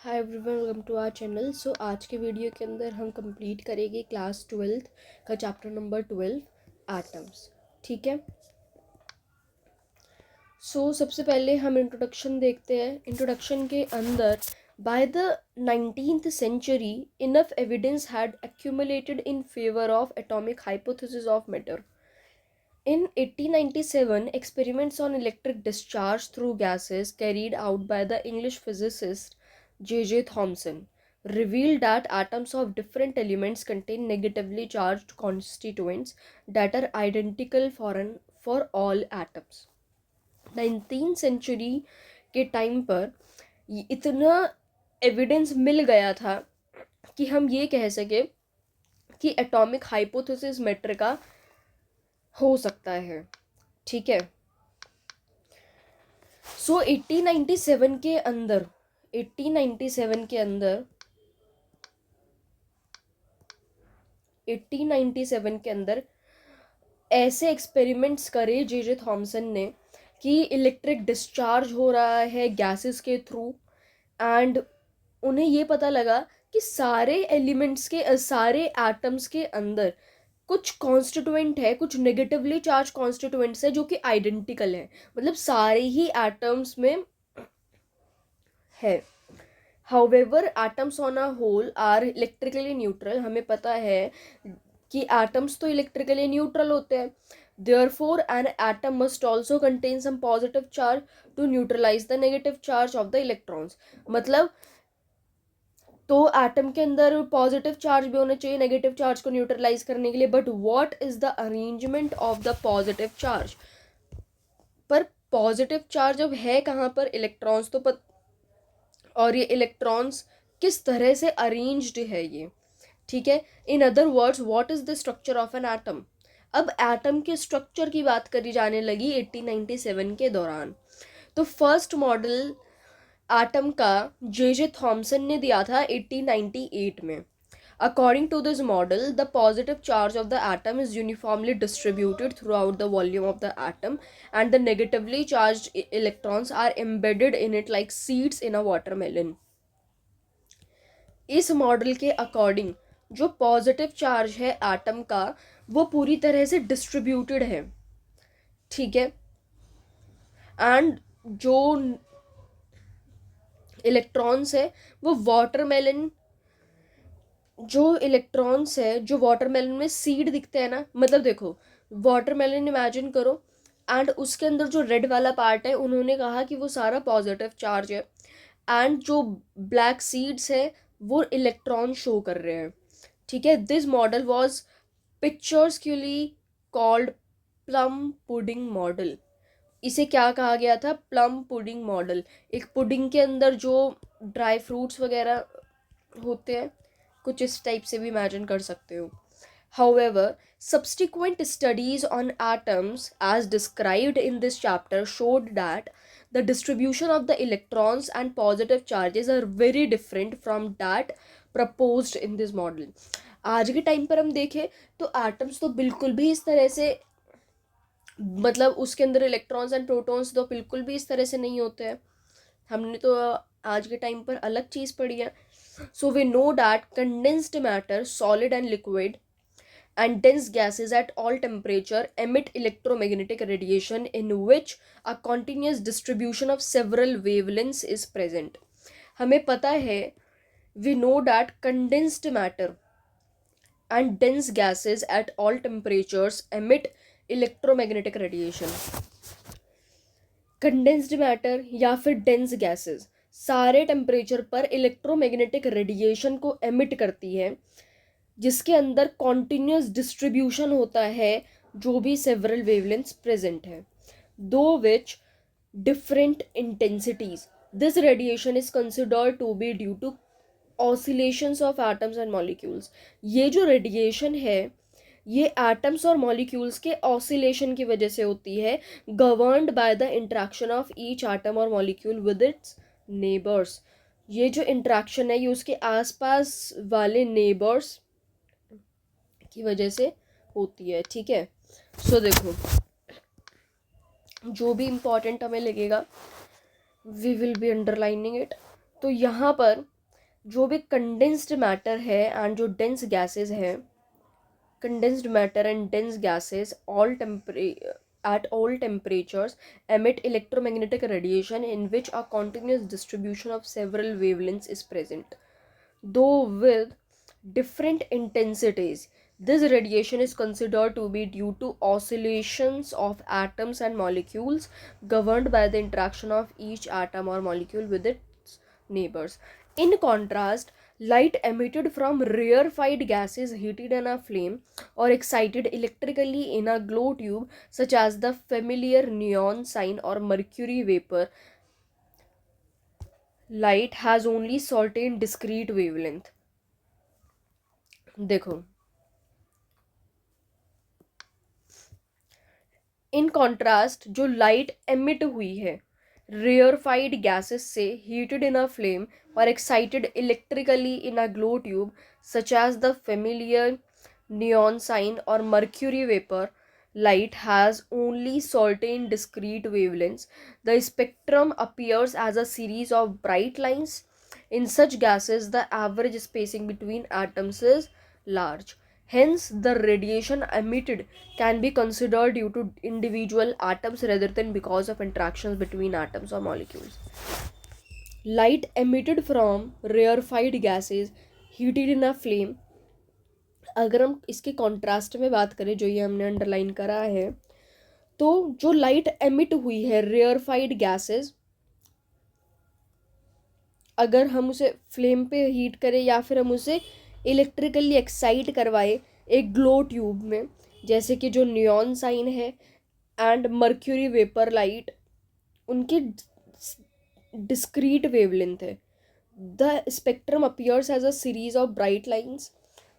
Hi everyone, welcome to our channel. So आज के video के अंदर हम कंप्लीट करेंगे क्लास 12th का चैप्टर नंबर 12 एटम्स। ठीक है। सबसे पहले हम इंट्रोडक्शन देखते हैं। इंट्रोडक्शन के अंदर by the 19th century enough evidence had accumulated in favor of atomic hypothesis of matter. In 1897, experiments on electric discharge through gases carried out by the English physicist J. Thomson revealed that atoms of different elements contain negatively charged constituents that are identical for all atoms. 19th century के time पर इतना evidence मिल गया था कि हम ये कह सके कि एटॉमिक हाइपोथेसिस मैटर का हो सकता है। ठीक है। 1897 के अंदर 1897 के अंदर 1897 के अंदर ऐसे एक्सपेरिमेंट्स करे जे थॉमसन ने कि इलेक्ट्रिक डिस्चार्ज हो रहा है गैसेस के थ्रू, एंड उन्हें ये पता लगा कि सारे एलिमेंट्स के सारे एटम्स के अंदर कुछ कॉन्स्टिट्यूएंट है, कुछ नेगेटिवली चार्ज कॉन्स्टिट्यूएंट्स है जो कि आइडेंटिकल है, मतलब सारे ही एटम्स में है। However atoms on a whole are electrically neutral. हमें पता है कि एटम्स तो इलेक्ट्रिकली न्यूट्रल होते हैं। Therefore, an atom must also contain some positive charge to neutralize the negative charge of the electrons. मतलब तो एटम के अंदर पॉजिटिव चार्ज भी होना चाहिए नेगेटिव चार्ज को न्यूट्रलाइज करने के लिए। But what is the arrangement of the positive charge? पर पॉजिटिव चार्ज अब है कहाँ पर? इलेक्ट्रॉन्स तो और ये इलेक्ट्रॉन्स किस तरह से अरेंज्ड है ये। ठीक है। In other words, what is the structure of an atom? अब एटम के स्ट्रक्चर की बात करी जाने लगी 1897 के दौरान। तो फर्स्ट मॉडल एटम का जे थॉमसन ने दिया था 1898 में। According to this model, the positive charge of the atom is uniformly distributed throughout the volume of the atom, and the negatively charged electrons are embedded in it like seeds in a watermelon. इस model के according जो positive charge है atom का वो पूरी तरह से distributed है। ठीक है। एंड जो इलेक्ट्रॉन्स है वो वाटरमेलन जो वाटरमेलन में सीड दिखते हैं ना, मतलब देखो वाटरमेलन इमेजिन करो, एंड उसके अंदर जो रेड वाला पार्ट है उन्होंने कहा कि वो सारा पॉजिटिव चार्ज है, एंड जो ब्लैक सीड्स है वो इलेक्ट्रॉन शो कर रहे हैं। ठीक है। This model was picturesquely called plum pudding model. इसे क्या कहा गया था? Plum pudding model. एक पुडिंग के अंदर जो ड्राई फ्रूट्स वगैरह होते हैं, कुछ इस टाइप से भी इमेजिन कर सकते हो। However, subsequent studies on atoms as described in this chapter showed that the distribution of the electrons and positive charges are very different from that proposed in this model. आज के time पर हम देखें तो atoms तो बिल्कुल भी इस तरह से, मतलब उसके अंदर इलेक्ट्रॉन्स एंड प्रोटॉन्स तो बिल्कुल भी इस तरह से नहीं होते हैं। हमने तो आज के टाइम पर अलग चीज़ पढ़ी है। So we know that condensed matter, solid and liquid, and dense gases at all temperature emit electromagnetic radiation in which a continuous distribution of several wavelengths is present. हमें पता है, we know that condensed matter and dense gases at all temperatures emit electromagnetic radiation. Condensed matter या फिर dense gases सारे temperature पर electromagnetic radiation को emit करती है, जिसके अंदर कॉन्टिन्यूस डिस्ट्रीब्यूशन होता है जो भी सेवरल वेवलेंथ्स प्रेजेंट है, दो which different intensities. This radiation is considered to be due to oscillations of atoms and molecules. ये जो रेडिएशन है ये एटम्स और मॉलिक्यूल्स के ऑसिलेशन की वजह से होती है, governed by the interaction of each atom और मॉलिक्यूल विद इट्स नेबर्स। ये जो इंट्रैक्शन है ये उसके आसपास वाले नेबर्स की वजह से होती है। ठीक है। सो देखो जो भी इम्पोर्टेंट हमें लगेगा we will be underlining it. तो यहाँ पर जो भी कंडेंस्ड मैटर है एंड जो डेंस गैसेस है, condensed matter and dense gases at all temperatures emit electromagnetic radiation in which a continuous distribution of several wavelengths is present, though with different intensities. This radiation is considered to be due to oscillations of atoms and molecules governed by the interaction of each atom or molecule with its neighbors. In contrast, light emitted from rarefied gases heated in a flame or excited electrically in a glow tube, such as the familiar neon sign or mercury vapor light, has only certain discrete wavelength. देखो, in contrast जो light emit हुई है rarefied gases से heated in a flame और excited electrically in a glow tube such as the familiar neon sign और mercury vapour light has only certain discrete wavelengths. The spectrum appears as a series of bright lines. In such gases, the average spacing between atoms is large. Hence, the radiation emitted can be considered due to individual atoms rather than because of interactions between atoms or molecules. Light emitted from rarefied gases heated in a flame, अगर हम इसके contrast में बात करें जो ये हमने underline करा है, तो जो लाइट एमिट हुई है रेयरफाइड गैसेस, अगर हम उसे फ्लेम पे हीट करें या फिर हम उसे इलेक्ट्रिकली एक्साइट करवाए एक ग्लो ट्यूब में, जैसे कि जो नियॉन साइन है एंड मर्क्यूरी वेपर लाइट, उनकी डिस्क्रीट वेवलेंथ है. The spectrum appears as a series of bright lines.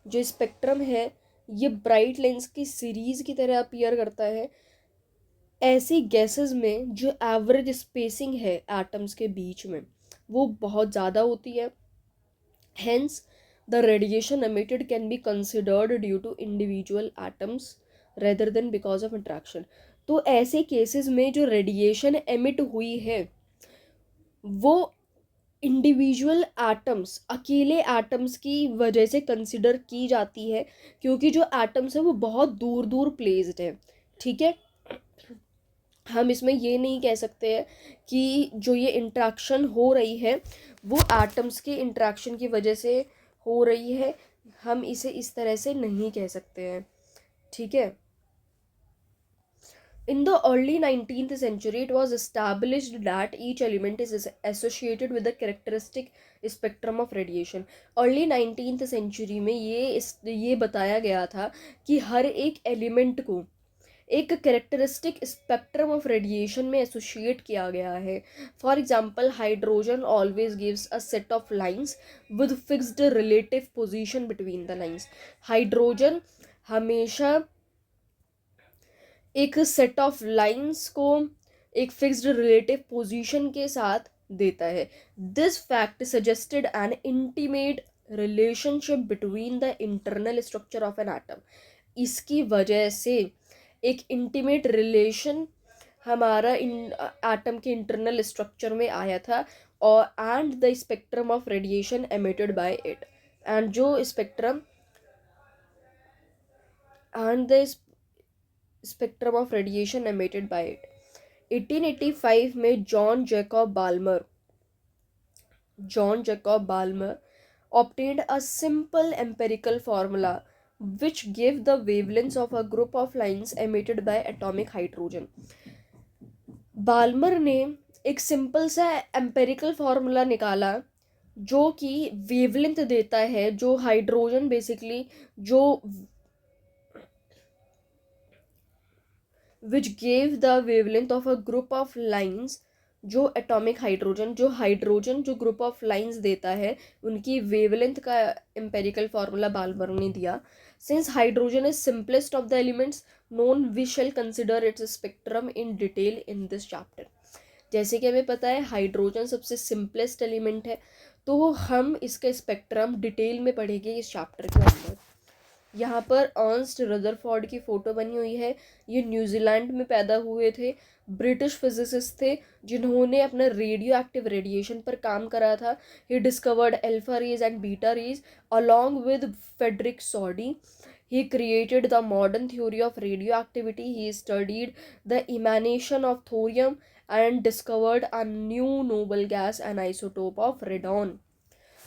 जो स्पेक्ट्रम है ये ब्राइट लाइन्स की सीरीज की तरह अपीयर करता है ऐसी गैसेस में जो एवरेज स्पेसिंग है एटम्स के बीच में वो बहुत ज़्यादा होती है. Hence the radiation emitted can be considered due to individual atoms rather than because of interaction. तो ऐसे केसेस में जो रेडिएशन एमिट हुई है वो इंडिविजुअल एटम्स, अकेले एटम्स की वजह से कंसिडर की जाती है क्योंकि जो एटम्स है वो बहुत दूर दूर प्लेस्ड है. ठीक है, हम इसमें ये नहीं कह सकते हैं कि जो ये इंट्रैक्शन हो रही है वो एटम्स के इंट्रैक्शन की वजह से हो रही है. हम इसे इस तरह से नहीं कह सकते हैं. ठीक है. In the early 19th century, it was established that each element is associated with a characteristic spectrum of radiation. Early 19th century में ये बताया गया था कि हर एक एलिमेंट को एक कैरेक्टरिस्टिक स्पेक्ट्रम ऑफ रेडिएशन में एसोशिएट किया गया है. For example, hydrogen always gives a set of lines with fixed relative position between the lines. Hydrogen हमेशा एक सेट ऑफ लाइंस को एक फिक्स्ड रिलेटिव पोजीशन के साथ देता है. This fact suggested an intimate relationship between the internal structure of an atom. इसकी वजह से एक इंटीमेट रिलेशन हमारा एटम के इंटरनल स्ट्रक्चर में आया था और and the spectrum of radiation emitted by it and जो spectrum and the spectrum of radiation emitted by it. 1885 में John Jacob Balmer obtained a simple empirical formula which gave the wavelengths of a group of lines emitted by atomic hydrogen. Balmer ने एक simple सा empirical formula निकाला जो कि wavelength देता है जो हाइड्रोजन बेसिकली जो which gave the wavelength of a group of lines. जो एटॉमिक हाइड्रोजन जो ग्रुप ऑफ लाइंस देता है उनकी वेवलेंथ का एम्पेरिकल फार्मूला बाल्मर ने दिया. Since hydrogen is simplest of the elements known, we shall consider its spectrum in detail in this chapter. जैसे कि हमें पता है हाइड्रोजन सबसे सिंपलेस्ट एलिमेंट है तो हम इसका स्पेक्ट्रम डिटेल में पढ़ेंगे इस चैप्टर के अंदर. यहाँ पर अर्नस्ट रदरफोर्ड की फ़ोटो बनी हुई है। ये न्यूजीलैंड में पैदा हुए थे, ब्रिटिश फिजिसिस्ट थे जिन्होंने अपना रेडियो एक्टिव रेडिएशन पर काम करा था। He discovered alpha rays and beta rays along with Frederick Soddy. He created the modern theory of radioactivity. He studied the emanation of thorium and discovered a new noble gas, an isotope of radon.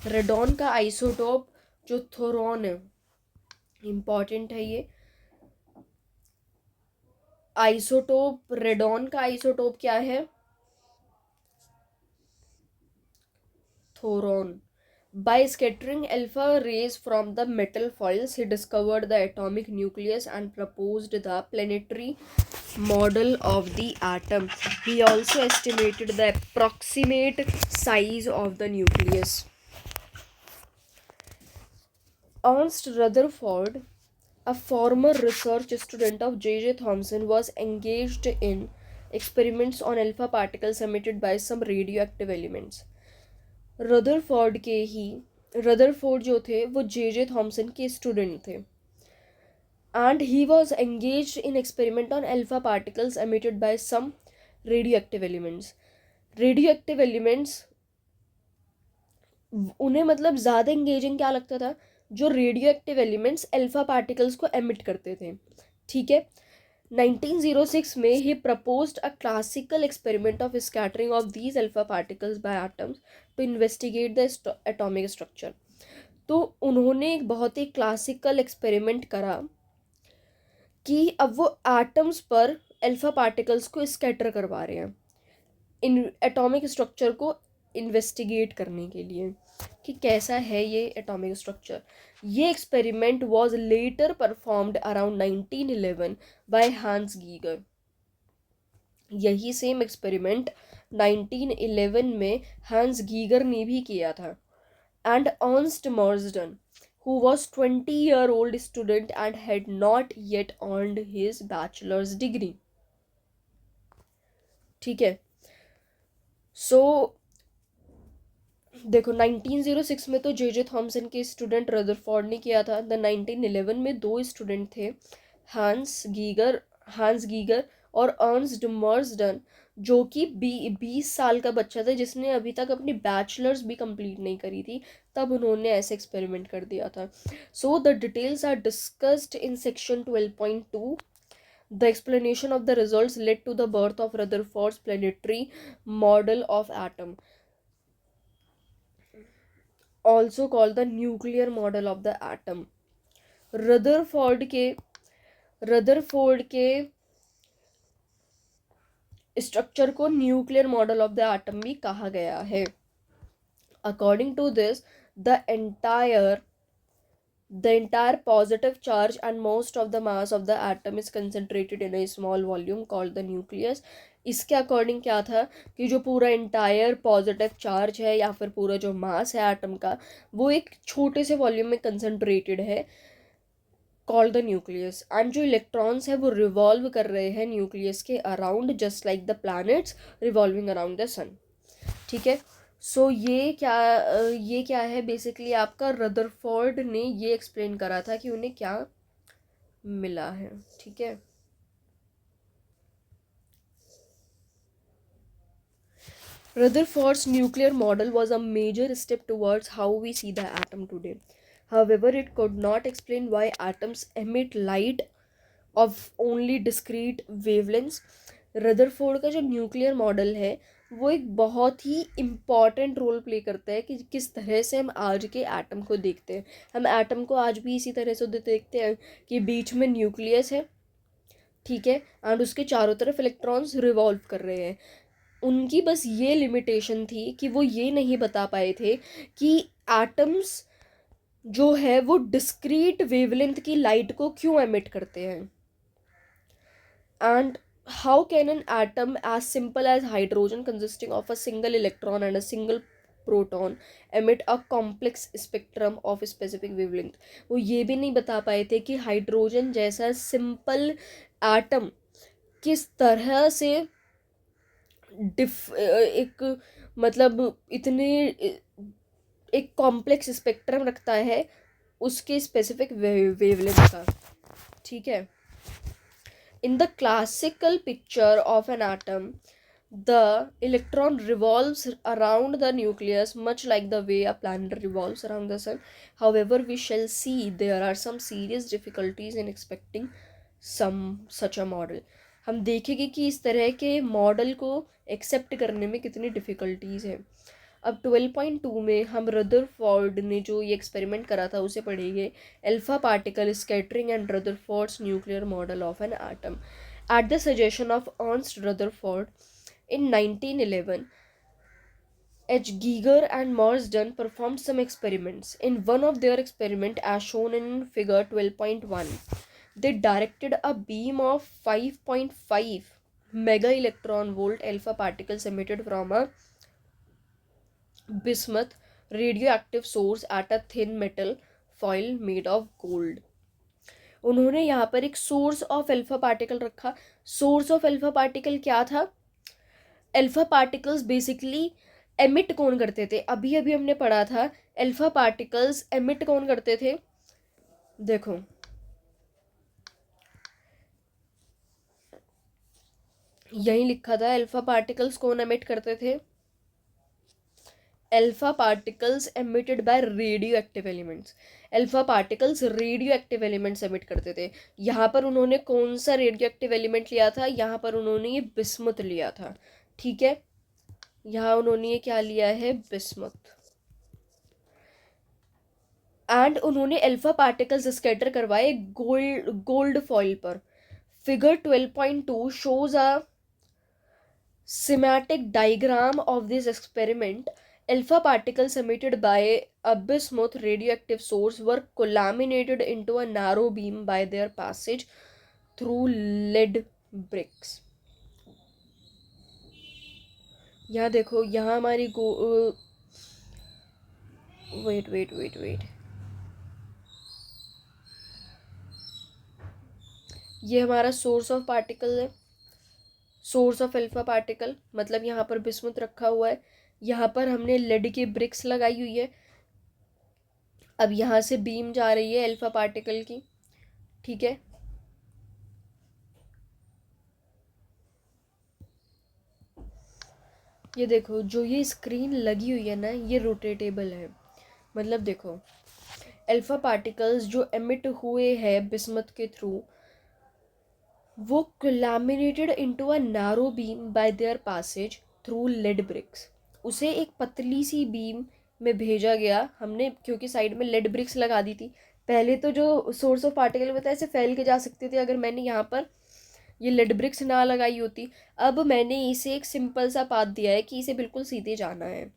Radon का isotope जो थोरॉन है, important है ये isotope. Radon का isotope क्या है? थोरॉन. By scattering alpha rays from the metal foils, he discovered the atomic nucleus and proposed the planetary model of the atom. He also estimated the approximate size of the nucleus. Ernst Rutherford, a former research student of J. J. Thomson, was engaged in experiments on alpha particles emitted by some radioactive elements. Rutherford जो थे वो J J Thomson के student थे, and he was engaged in experiment on alpha particles emitted by some radioactive elements. Radioactive elements उन्हें मतलब ज़्यादा engaging क्या लगता था? जो radioactive elements alpha particles को एमिट करते थे. ठीक है. 1906 में ही proposed a classical experiment of scattering of these alpha particles by atoms to investigate the atomic structure. तो उन्होंने एक बहुत ही क्लासिकल एक्सपेरिमेंट करा कि अब वो एटम्स पर अल्फा पार्टिकल्स को स्कैटर करवा रहे हैं इन एटॉमिक स्ट्रक्चर को इन्वेस्टिगेट करने के लिए कि कैसा है ये एटॉमिक स्ट्रक्चर. ये experiment was later performed around 1911 by Hans Geiger. यही सेम एक्सपेरिमेंट 1911 में हांस गीगर ने भी किया था. And Ernest Marsden, who was 20-year-old student and had not yet earned his bachelor's degree. ठीक है. सो देखो 1906 में तो जे जे थॉमसन के स्टूडेंट रदरफोर्ड ने किया था. द 1911 में दो स्टूडेंट थे, हांस गीगर और अर्नस्ट मर्जडन, जो कि 20 साल का बच्चा था जिसने अभी तक अपनी बैचलर्स भी कंप्लीट नहीं करी थी. तब उन्होंने ऐसे एक्सपेरिमेंट कर दिया था. So the details are discussed in section 12.2. The explanation of the results led to the birth of Rutherford's planetary model of atom, also called the nuclear model of the atom. Rutherford के structure को nuclear model of the atom भी कहा गया है. According to this, the entire positive charge and most of the mass of the atom is concentrated in a small volume called the nucleus. इसके according क्या था कि जो पूरा इंटायर पॉजिटिव चार्ज है या फिर पूरा जो मास है एटम का वो एक छोटे से वॉल्यूम में कंसंट्रेटेड है, कॉल्ड द न्यूक्लियस. एंड जो इलेक्ट्रॉन्स है वो रिवॉल्व कर रहे हैं न्यूक्लियस के around, just like the planets revolving around the sun. ठीक है. सो ये क्या है बेसिकली आपका रदरफोर्ड ने ये एक्सप्लेन करा था कि उन्हें क्या मिला है. ठीक है. Rutherford's nuclear model was a major step towards how we see the atom today. However, it could not explain why atoms emit light of only discrete wavelengths. Rutherford का जो न्यूक्लियर मॉडल है वो एक बहुत ही इम्पॉर्टेंट रोल प्ले करता है कि किस तरह से हम आज के एटम को देखते हैं. हम एटम को आज भी इसी तरह से देखते हैं कि बीच में न्यूक्लियस है, ठीक है, एंड उसके चारों तरफ इलेक्ट्रॉन्स रिवॉल्व कर रहे हैं. उनकी बस ये लिमिटेशन थी कि वो ये नहीं बता पाए थे कि एटम्स जो है वो डिस्क्रीट वेवलेंथ की लाइट को क्यों एमिट करते हैं. And how can an atom as simple as hydrogen consisting of a single electron and a single proton emit a complex spectrum of specific wavelength. वो ये भी नहीं बता पाए थे कि हाइड्रोजन जैसा सिंपल एटम किस तरह से एक मतलब इतने एक कॉम्प्लेक्स स्पेक्ट्रम रखता है उसके स्पेसिफिक वेवलेंथ का, ठीक है। In the classical picture of an atom, the electron revolves around the nucleus much like the way a planet revolves around the sun. However, we shall see there are some serious difficulties in expecting some such a model. हम देखेंगे कि इस तरह के model को accept करने में कितनी डिफ़िकल्टीज़ हैं। अब 12.2 में हम रदरफोर्ड ने जो ये एक्सपेरिमेंट करा था उसे पढ़ेंगे, alpha particle scattering and Rutherford's nuclear model of an atom. At the suggestion of Ernst Rutherford in 1911, H. Geiger and Marsden performed some experiments. In one of their experiments, as shown in figure 12.1, they directed a beam of 5.5 mega electron volt alpha particles emitted from a bismuth radioactive source at a thin metal foil made of gold. उन्होंने यहाँ पर एक source of alpha particle रखा। Source of alpha particle क्या था? Alpha particles basically emit कौन करते थे? अभी अभी हमने पढ़ा था अल्फा पार्टिकल्स एमिट कौन करते थे। देखो, यही लिखा था अल्फा पार्टिकल्स कौन एमिट करते थे। Alpha particles emitted bye radio active elements. Alpha particles radio active elements emit करते थे। यहाँ पर उन्होंने कौन सा रेडियो एक्टिव एलिमेंट लिया था? यहाँ पर उन्होंने ये बिस्मुथ लिया था, ठीक है। यहाँ उन्होंने ये क्या लिया है? बिस्मुथ। एंड उन्होंने अल्फा पार्टिकल्स स्कैटर करवाए गोल्ड फॉइल पर। Figure 12.2 shows a schematic diagram of this experiment. Alpha particles emitted by a bismuth radioactive source were laminated into a narrow beam by their passage through lead bricks. यहाँ देखो, यहाँ हमारी wait ये हमारा source of particle है, source of alpha particle, मतलब यहाँ पर बिस्मुथ रखा हुआ है, यहाँ पर हमने लेड की ब्रिक्स लगाई हुई है। अब यहाँ से बीम जा रही है अल्फा पार्टिकल की, ठीक है। ये देखो, जो ये स्क्रीन लगी हुई है ना, ये रोटेटेबल है। मतलब देखो, अल्फा पार्टिकल्स जो एमिट हुए हैं बिस्मथ के थ्रू, वो laminated into a narrow beam by their passage through lead bricks. उसे एक पतली सी बीम में भेजा गया हमने, क्योंकि साइड में लेड ब्रिक्स लगा दी थी। पहले तो जो सोर्स ऑफ पार्टिकल होता है ऐसे फैल के जा सकते थे अगर मैंने यहाँ पर ये लेड ब्रिक्स ना लगाई होती। अब मैंने इसे एक सिंपल सा पाथ दिया है कि इसे बिल्कुल सीधे जाना है,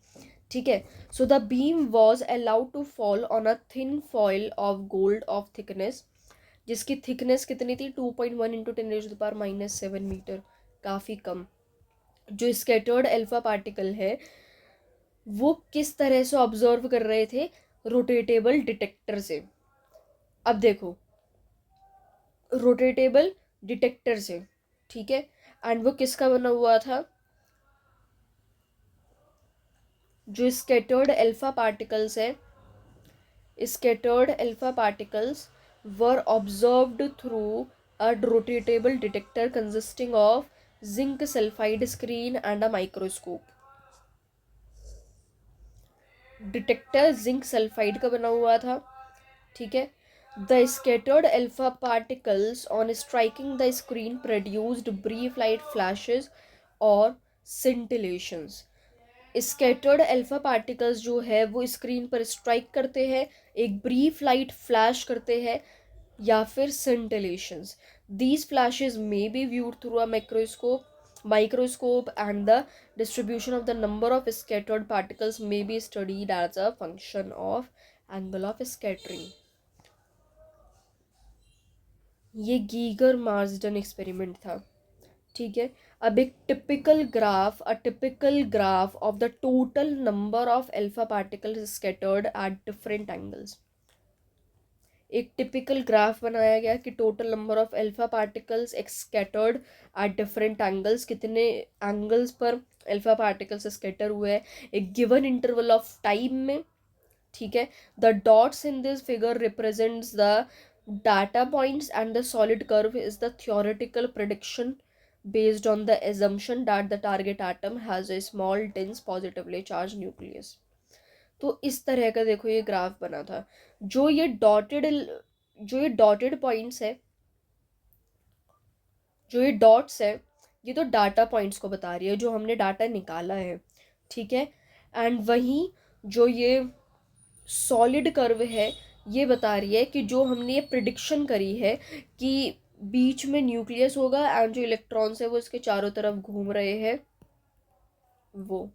ठीक है। So the beam was allowed to fall on a thin foil of gold of thickness, जिसकी थिकनेस कितनी थी? 2.1 इंटू 10⁻⁻⁷ मीटर, काफ़ी कम। जो स्कैटर्ड अल्फा पार्टिकल है वो किस तरह से ऑब्जर्व कर रहे थे? रोटेटेबल डिटेक्टर से। अब देखो, रोटेटेबल डिटेक्टर से, ठीक है। एंड वो किसका बना हुआ था? जो स्कैटर्ड अल्फा पार्टिकल्स है, scattered alpha particles were observed through a rotatable detector consisting of zinc sulfide screen and a microscope. Detector zinc sulphide का बना हुआ था, ठीक है। The scattered alpha particles on striking the screen produced brief light flashes और सिंटिलेशंस। Scattered alpha particles जो है वो स्क्रीन पर स्ट्राइक करते हैं, एक ब्रीफ लाइट फ्लैश करते हैं या फिर scintillations. These flashes may be viewed through a microscope and the distribution of the number of scattered particles may be studied as a function of angle of scattering. ये Geiger Marsden experiment था, ठीक है। अब एक typical graph of the total number of alpha particles scattered at different angles. एक typical graph बनाया गया कि total number of alpha particles scattered at different angles, कितने एंगल्स पर अल्फा पार्टिकल्स स्कैटर हुए हैं एक गिवन इंटरवल ऑफ टाइम में, ठीक है. The dots in this figure represents the data points and the solid curve is the theoretical prediction based on the assumption that the target atom has a small dense positively charged nucleus. तो इस तरह का देखो ये graph बना था. जो ये डॉटेड जो ये डॉटेड पॉइंट्स है, जो ये डॉट्स है, ये तो डाटा पॉइंट्स को बता रही है जो हमने डाटा निकाला है. ठीक है. एंड वहीं जो ये सॉलिड कर्व है ये बता रही है कि जो हमने ये प्रिडिक्शन करी है कि बीच में न्यूक्लियस होगा एंड जो इलेक्ट्रॉन्स है वो इसके चारों तरफ घूम रहे हैं वो.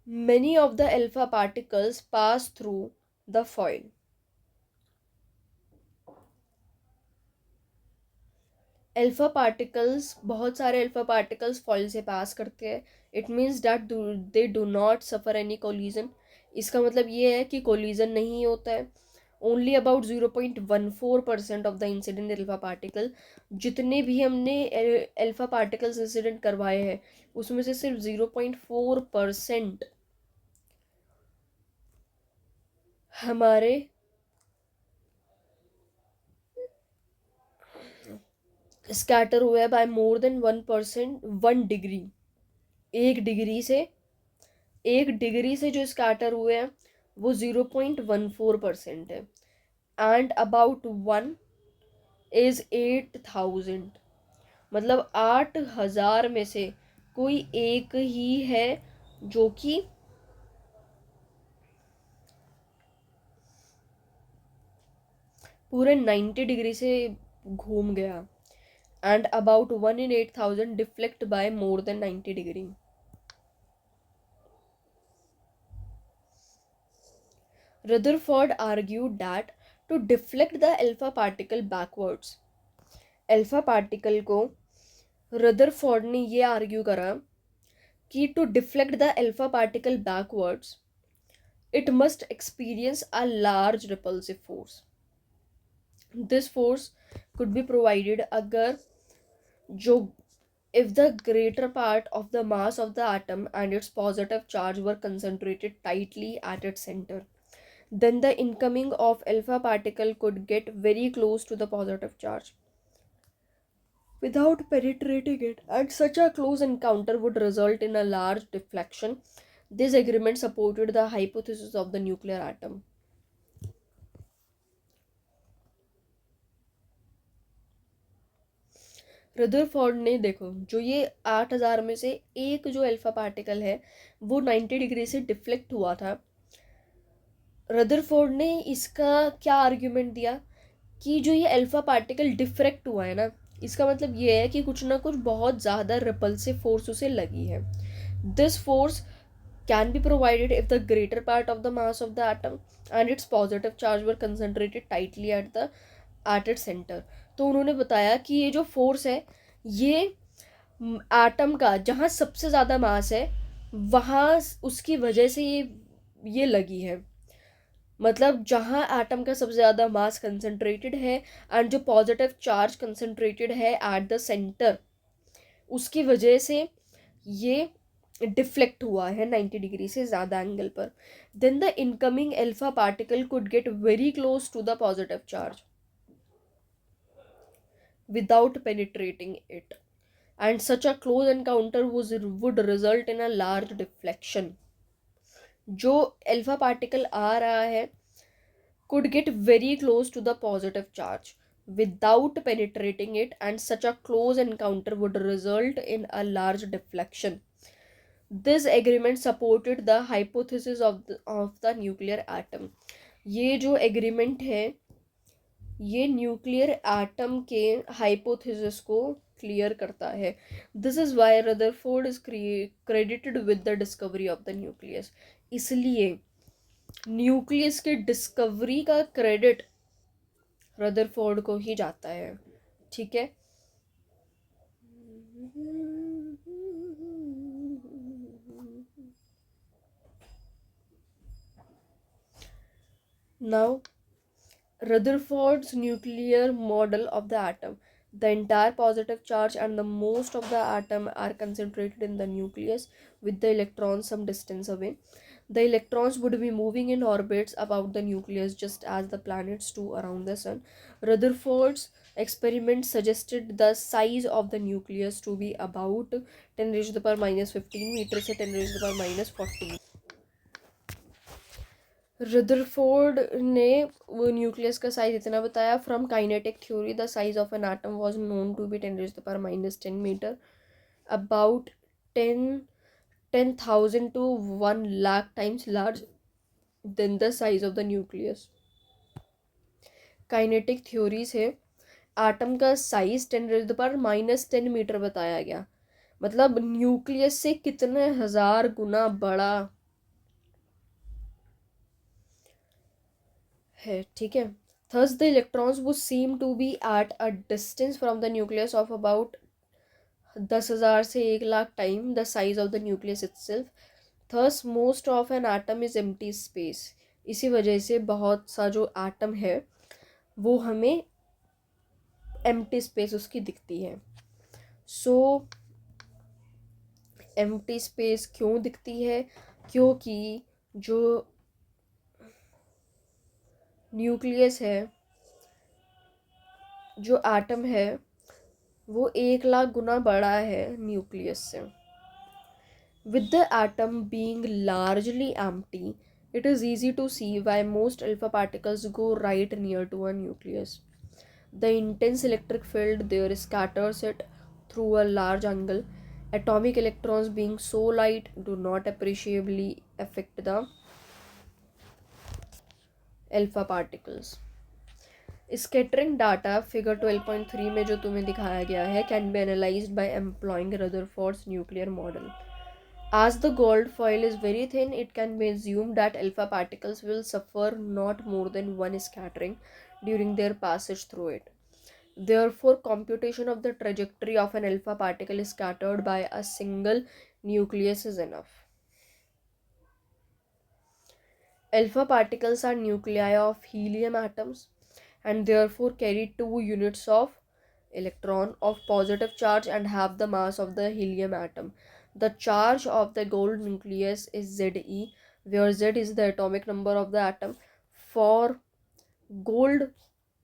Many of the alpha particles pass through the foil. Alpha particles, बहुत सारे अल्फा पार्टिकल्स फॉइल से पास करते हैं. It means that they do not suffer any collision. इसका मतलब ये है कि कोलिजन नहीं होता है. Only about 0.14% of the incident alpha particle, जितने भी हमने अल्फा पार्टिकल्स इंसिडेंट करवाए हैं उसमें से सिर्फ 0.4% हमारे स्कैटर हुआ है बाय मोर देन 1%, 1 डिग्री. एक डिग्री से जो स्कैटर हुए हैं वो 0.14% है. And about 1 is 8,000. मतलब 8,000 में से कोई एक ही है जो कि पूरे 90 डिग्री से घूम गया. And about 1 in 8,000 deflect by more than 90 degree. Rutherford argued that to deflect the alpha particle backwards, alpha particle को रदरफोर्ड ने ये आर्ग्यू करा कि to deflect the alpha particle backwards it must experience a large repulsive force. This force could be provided अगर जो if the greater part of the mass of the atom and its positive charge were concentrated tightly at its center, then the incoming of alpha particle could get very close to the positive charge without penetrating it, and such a close encounter would result in a large deflection. This agreement supported the hypothesis of the nuclear atom. Rutherford ने देखो जो ये 8,000 में से एक जो alpha particle है वो 90 डिग्री से डिफ्लेक्ट हुआ था. रदरफोर्ड ने इसका क्या आर्ग्यूमेंट दिया कि जो ये अल्फा पार्टिकल डिफ्रेक्ट हुआ है ना, इसका मतलब ये है कि कुछ ना कुछ बहुत ज़्यादा रिपल्सिव फोर्स उसे लगी है. This force can be provided if the greater part of the mass of the atom and it's positive charge were concentrated tightly at its centre. तो उन्होंने बताया कि ये जो फोर्स है ये एटम का जहाँ सबसे ज़्यादा मास है वहाँ उसकी वजह से ये लगी है. मतलब जहाँ एटम का सबसे ज़्यादा मास कंसनट्रेटेड है एंड जो पॉजिटिव चार्ज कंसनट्रेटेड है एट द सेंटर, उसकी वजह से ये डिफ्लेक्ट हुआ है 90 डिग्री से ज़्यादा एंगल पर. Then the incoming alpha particle could get very close to the positive charge without penetrating it, and such a close encounter would result in a large deflection. जो अल्फा पार्टिकल आ रहा है could get very close to the positive charge without penetrating it, and such a close encounter would result in a large deflection. This agreement supported the hypothesis of the nuclear atom. ये जो agreement है ये nuclear atom के hypothesis को clear करता है. This is why Rutherford is credited with the discovery of the nucleus. इसलिए nucleus के डिस्कवरी का क्रेडिट रदरफोर्ड को ही जाता है. ठीक है. Now Rutherford's nuclear model of the atom. The entire positive charge and the most of the atom are concentrated in the nucleus with the electrons some distance away. The electrons would be moving in orbits about the nucleus just as the planets do around the sun. Rutherford's experiment suggested the size of the nucleus to be about 10 raised to the power minus 15 metre से 10 raised to the power minus 14. Rutherford ने वो nucleus का size इतना बताया. From kinetic theory the size of an atom was known to be 10 raised to the power minus 10 metre, about 10,000 to 1 lakh times larger than the size of the nucleus. Kinetic theory से atom का size 10 raised to the power minus 10 metre बताया गया. मतलब nucleus से कितने हजार गुना बड़ा है. ठीक है. Thus the electrons would seem to be at a distance from the nucleus of about 10,000 से 1 lakh time the size of the nucleus itself. Thus most of an atom is empty space. इसी वजह से बहुत सा जो एटम है वो हमें empty space उसकी दिखती है. So empty space क्यों दिखती है? क्योंकि जो न्यूक्लियस है, जो एटम है, वो 1 लाख गुना बड़ा है न्यूक्लियस से. With the atom being largely empty, it is easy to see why most alpha particles go right near to a nucleus. The intense electric field there scatters it through a large angle. Atomic electrons being so light do not appreciably affect the alpha particles. Scattering data figure 12.3 में जो तुम्हें दिखाया गया है can be analyzed by employing Rutherford's nuclear model. As the gold foil is very thin, it can be assumed that alpha particles will suffer not more than one scattering during their passage through it. Therefore, computation of the trajectory of an alpha particle scattered by a single nucleus is enough. Alpha particles are nuclei of helium atoms and therefore carry 2 units of electron of positive charge and have the mass of the helium atom. The charge of the gold nucleus is Ze, where Z is the atomic number of the atom. For gold,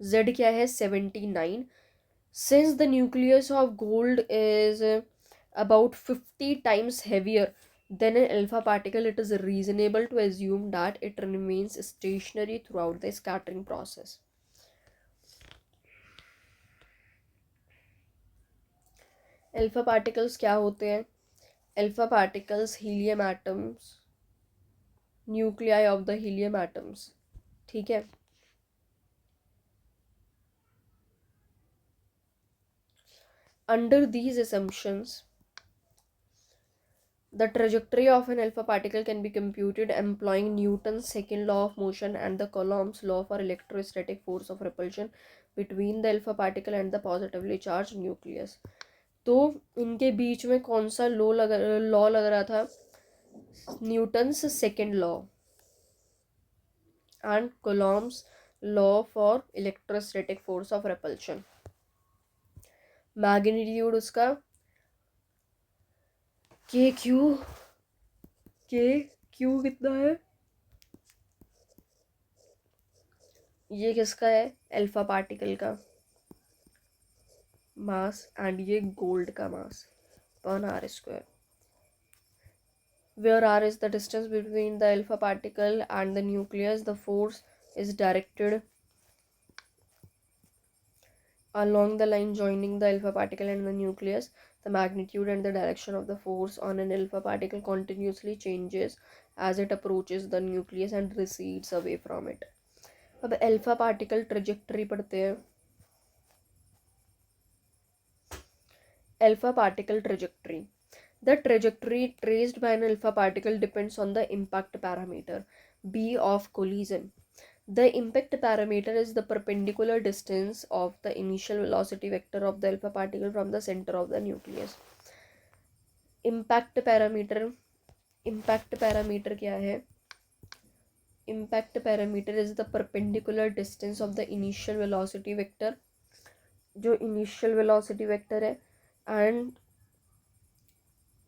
Z क्या है? 79. Since the nucleus of gold is about 50 times heavier than an alpha particle, it is reasonable to assume that it remains stationary throughout the scattering process. Alpha particles क्या होते हैं? Alpha particles helium atoms, nuclei of the helium atoms. ठीक है. Under these assumptions, the trajectory of an alpha particle can be computed employing Newton's second law of motion and the Coulomb's law for electrostatic force of repulsion between the alpha particle and the positively charged nucleus. तो इनके बीच में कौन सा law लग रहा था? Newton's second law and Coulomb's law for electrostatic force of repulsion. Magnitude उसका k Q कितना है? ये किसका है? अल्फा पार्टिकल का मास एंड ये गोल्ड का mass upon r square, where r is the distance between the alpha particle and the nucleus. The force is directed along the line joining the alpha particle and the nucleus. The magnitude and the direction of the force on an alpha particle continuously changes as it approaches the nucleus and recedes away from it. अब alpha particle trajectory पढ़ते हैं. Alpha particle trajectory. The trajectory traced by an alpha particle depends on the impact parameter b of collision. The impact parameter is the perpendicular distance of the initial velocity vector of the alpha particle from the center of the nucleus. Impact parameter क्या है? Impact parameter is the perpendicular distance of the initial velocity vector, जो initial velocity vector है, and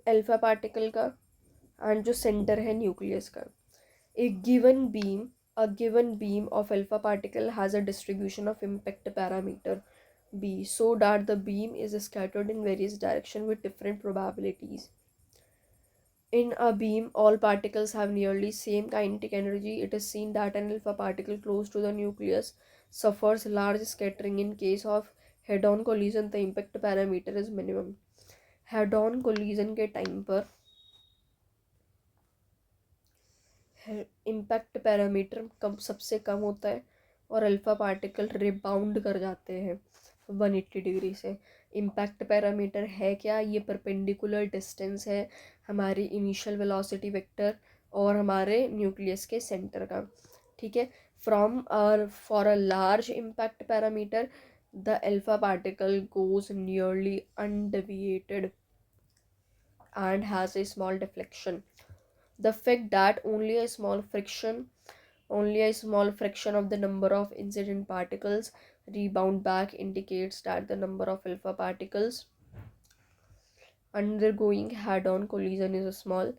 alpha particle का and जो centre है nucleus का. A given beam of alpha particle has a distribution of impact parameter b, so that the beam is scattered in various directions with different probabilities. In a beam, all particles have nearly same kinetic energy. It is seen that an alpha particle close to the nucleus suffers large scattering. In case of head-on collision, the impact parameter is minimum. Head-on collision के time पर impact parameter कम सबसे कम होता है और alpha particle rebound कर जाते हैं 180 degree से. इम्पैक्ट पैरामीटर है क्या? ये परपेंडिकुलर डिस्टेंस है हमारी इनिशियल वेलोसिटी वेक्टर और हमारे न्यूक्लियस के सेंटर का. ठीक है. For a large impact parameter the alpha particle goes nearly undeviated and has a small deflection. The fact that only a small fraction of the number of incident particles rebound back indicates that the number of alpha particles undergoing head-on collision is small.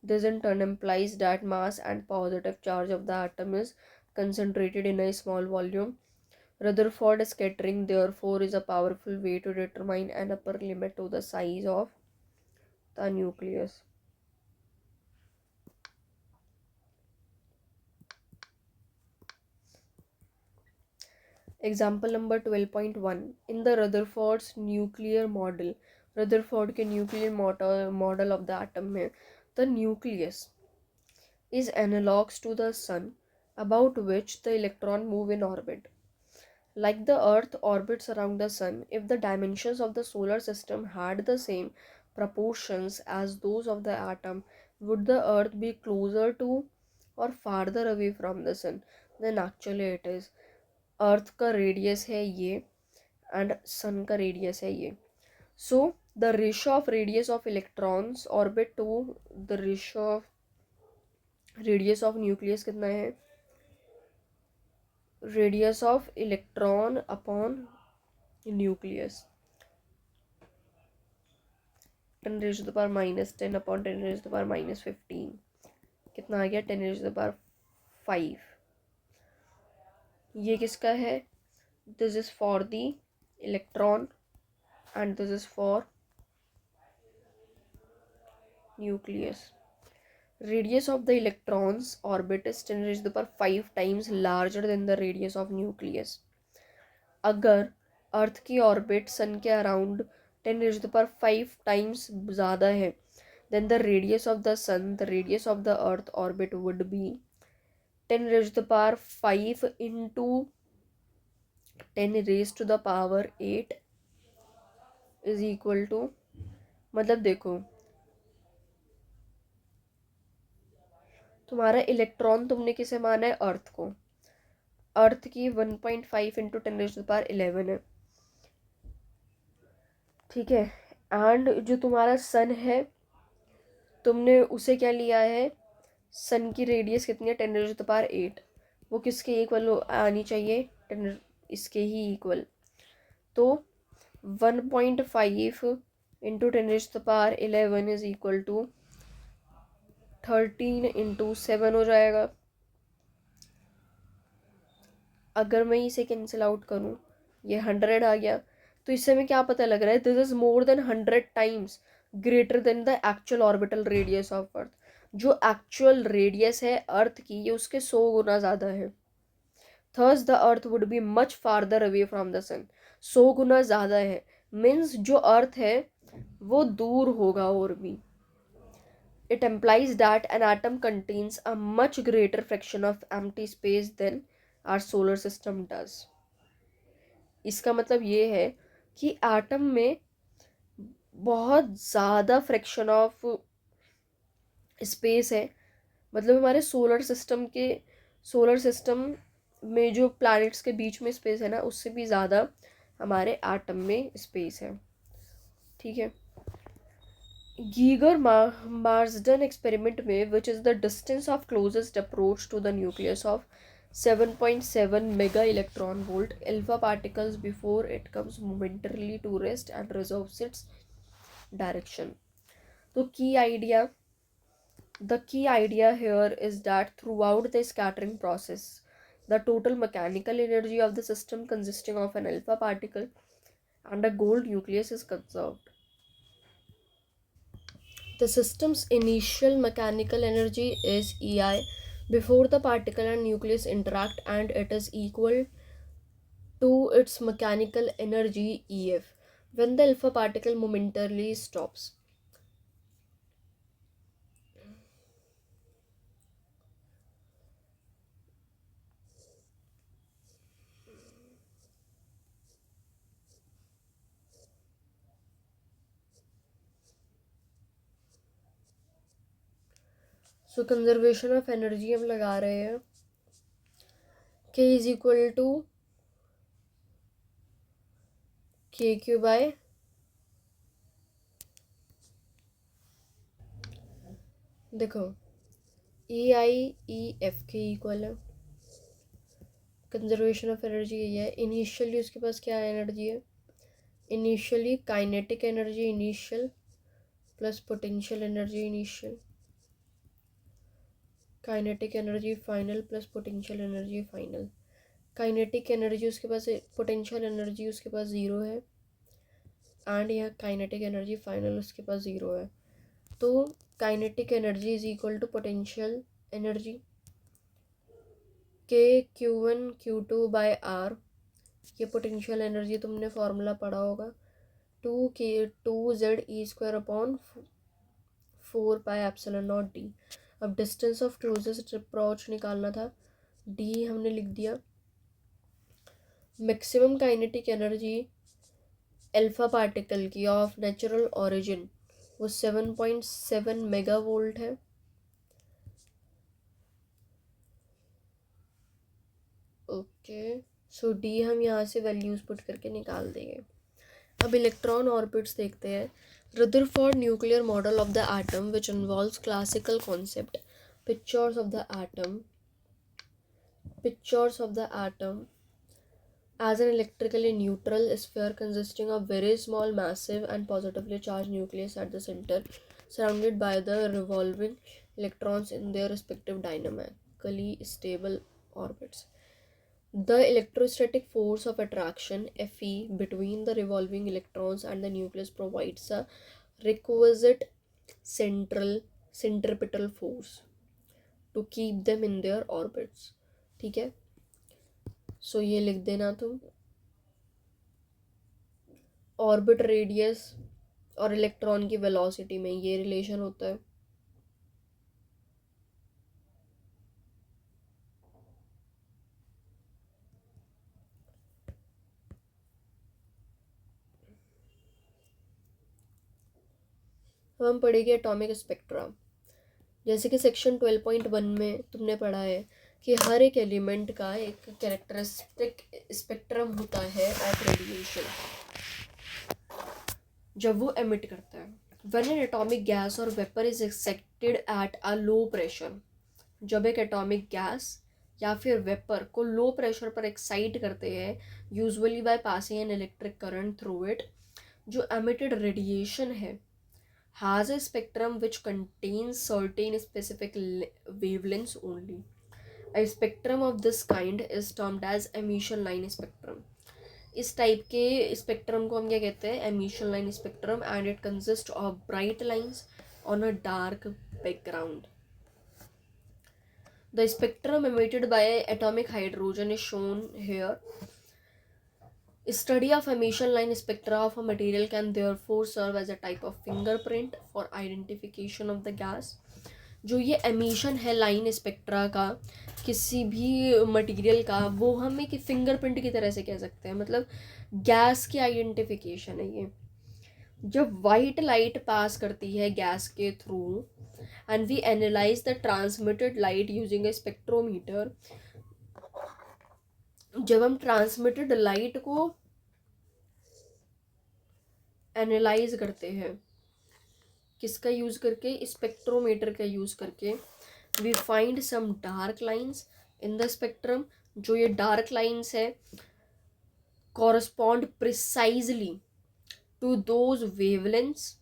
This in turn implies that mass and positive charge of the atom is concentrated in a small volume. Rutherford scattering therefore is a powerful way to determine an upper limit to the size of the nucleus. Example number 12.1. In the Rutherford's nuclear model, Rutherford के nuclear model of the atom में, the nucleus is analogous to the sun, about which the electron move in orbit. Like the Earth orbits around the sun, if the dimensions of the solar system had the same proportions as those of the atom, would the Earth be closer to or farther away from the sun than actually it is? अर्थ का radius है ये and सन का radius है ये. So the ratio of radius of electrons orbit to the ratio of radius of nucleus कितना है? Radius of electron upon nucleus 10⁻⁻10 upon 10⁻⁻15 कितना आ गया? 10⁻5. ये किसका है? This is for the electron and this is for nucleus. Radius of the electron's orbit is 10⁵ times larger than the radius of nucleus. अगर अर्थ की ऑर्बिट सन के अराउंड 10⁵ टाइम्स ज़्यादा है then the radius of the sun, the radius of the earth orbit would be 10⁵ into 10⁸ is equal to, मतलब देखो तुम्हारा electron तुमने किसे माना है? अर्थ को. अर्थ की 1.5 इंटू 10⁻11 है. ठीक है. एंड जो तुम्हारा सन है तुमने उसे क्या लिया है? सन की रेडियस कितनी है? 10⁸. वो किसके इक्वल आनी चाहिए? इसके ही इक्वल. तो 1.5 into 10⁻11 is equal to 13 into 7 हो जाएगा. अगर मैं इसे कैंसिल आउट करूँ, ये 100 आ गया. तो इससे हमें क्या पता लग रहा है? This is more than 100 times greater than the actual orbital radius of earth. जो एक्चुअल रेडियस है अर्थ की, ये उसके 100 गुना ज़्यादा है. Thus the earth would be much farther away from the sun. 100 गुना ज़्यादा है मीन्स जो अर्थ है वो दूर होगा और भी. It implies that an atom contains a much greater fraction of empty space than our solar system does. इसका मतलब ये है कि एटम में बहुत ज़्यादा फ्रैक्शन ऑफ स्पेस है. मतलब हमारे सोलर सिस्टम में जो प्लैनेट्स के बीच में स्पेस है ना, उससे भी ज़्यादा हमारे एटम में स्पेस है. ठीक है. गीगर मार्सडन एक्सपेरिमेंट में which is the distance of closest approach to the nucleus of 7.7 mega electron volt alpha particles before it comes momentarily to rest and reverses its direction. तो key idea The key idea here is that throughout the scattering process, the total mechanical energy of the system consisting of an alpha particle and a gold nucleus is conserved. The system's initial mechanical energy is EI before the particle and nucleus interact, and it is equal to its mechanical energy EF when the alpha particle momentarily stops. So conservation of energy हम लगा रहे हैं K is equal to KQ by देखो EIEF के equal है. Conservation of energy यही है. Initially उसके पास क्या एनर्जी है? Initially kinetic energy initial plus potential energy initial, kinetic energy final plus potential energy final. Kinetic energy उसके पास, पोटेंशियल एनर्जी उसके पास ज़ीरो है, एंड यहाँ काइनेटिक एनर्जी फाइनल उसके पास ज़ीरो है. तो kinetic energy is equal to potential energy के Q1 Q2 बाय आर. ये पोटेंशियल एनर्जी तुमने फॉर्मूला पढ़ा होगा 2Z E² अपॉन 4πε0D. अब डिस्टेंस ऑफ क्लोजेस्ट अप्रोच निकालना था, D हमने लिख दिया. Maximum kinetic energy alpha particle की ऑफ नेचुरल ऑरिजिन वो 7.7 मेगावोल्ट है. ओके, सो डी हम यहाँ से वैल्यूज पुट करके निकाल देंगे. अब इलेक्ट्रॉन ऑर्बिट्स देखते हैं. Rutherford nuclear model of the atom which involves classical concept pictures of the atom as an electrically neutral sphere consisting of very small massive and positively charged nucleus at the center surrounded by the revolving electrons in their respective dynamically stable orbits. The electrostatic force of attraction Fe between the revolving electrons and the nucleus provides a requisite centripetal force to keep them in their orbits. ठीक है, सो ये लिख देना तुम. Orbit radius और electron की velocity में ये रिलेशन होता है. अब हम पढ़ेंगे एटॉमिक स्पेक्ट्रा. जैसे कि सेक्शन 12.1 में तुमने पढ़ा है कि हर एक एलिमेंट का एक कैरेक्टरिस्टिक स्पेक्ट्रम होता है ऑफ रेडिएशन जब वो एमिट करता है. व्हेन एन एटॉमिक गैस और vapour is accepted at a low pressure, जब एक एटॉमिक गैस या फिर वेपर को लो प्रेशर पर एक्साइट करते हैं usually by passing an electric current through it, जो एमिटेड रेडिएशन है has a spectrum which contains certain specific wavelengths only. A spectrum of this kind is termed as emission line spectrum. इस type के spectrum को हम क्या कहते हैं? Emission line spectrum. And it consist of bright lines on a dark background. The spectrum emitted by atomic hydrogen is shown here. Study of emission line spectra of a material can therefore serve as a type of fingerprint for identification of the gas. जो ये emission है line spectra का किसी भी material का, वो हम एक फिंगरप्रिंट की तरह से कह सकते हैं. मतलब गैस की आइडेंटिफिकेशन है ये. जब वाइट लाइट पास करती है गैस के through and we analyse the transmitted light using a spectrometer, जब हम ट्रांसमिटेड लाइट को एनालाइज करते हैं किसका यूज़ करके? स्पेक्ट्रोमीटर का यूज़ करके, we find some dark lines in the spectrum. जो ये डार्क लाइंस है correspond precisely to those wavelengths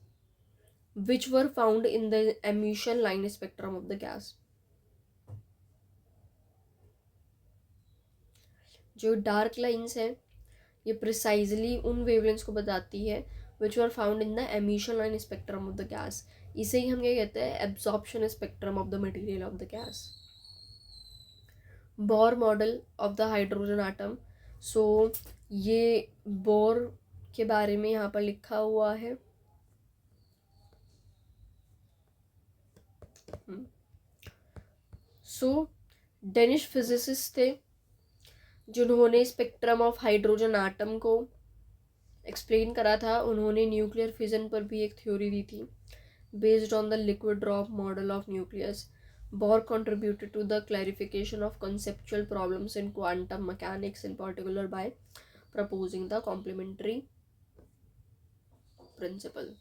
which were found in the emission line spectrum of the gas. जो डार्क लाइंस है ये precisely उन wavelengths को बताती है which were found in the emission line spectrum of the gas. इसे ही हम क्या कहते हैं, absorption spectrum of the material of the gas. Bohr model of the hydrogen atom. So ये बोर के बारे में यहाँ पर लिखा हुआ है. सो डेनिश फिजिसिस्ट थे जिन्होंने स्पेक्ट्रम ऑफ हाइड्रोजन आटम को एक्सप्लेन करा था. उन्होंने न्यूक्लियर फिजन पर भी एक थ्योरी दी थी based on the liquid drop model of nucleus. Bohr contributed to the clarification of conceptual problems in quantum mechanics, in particular by proposing the complementary principle.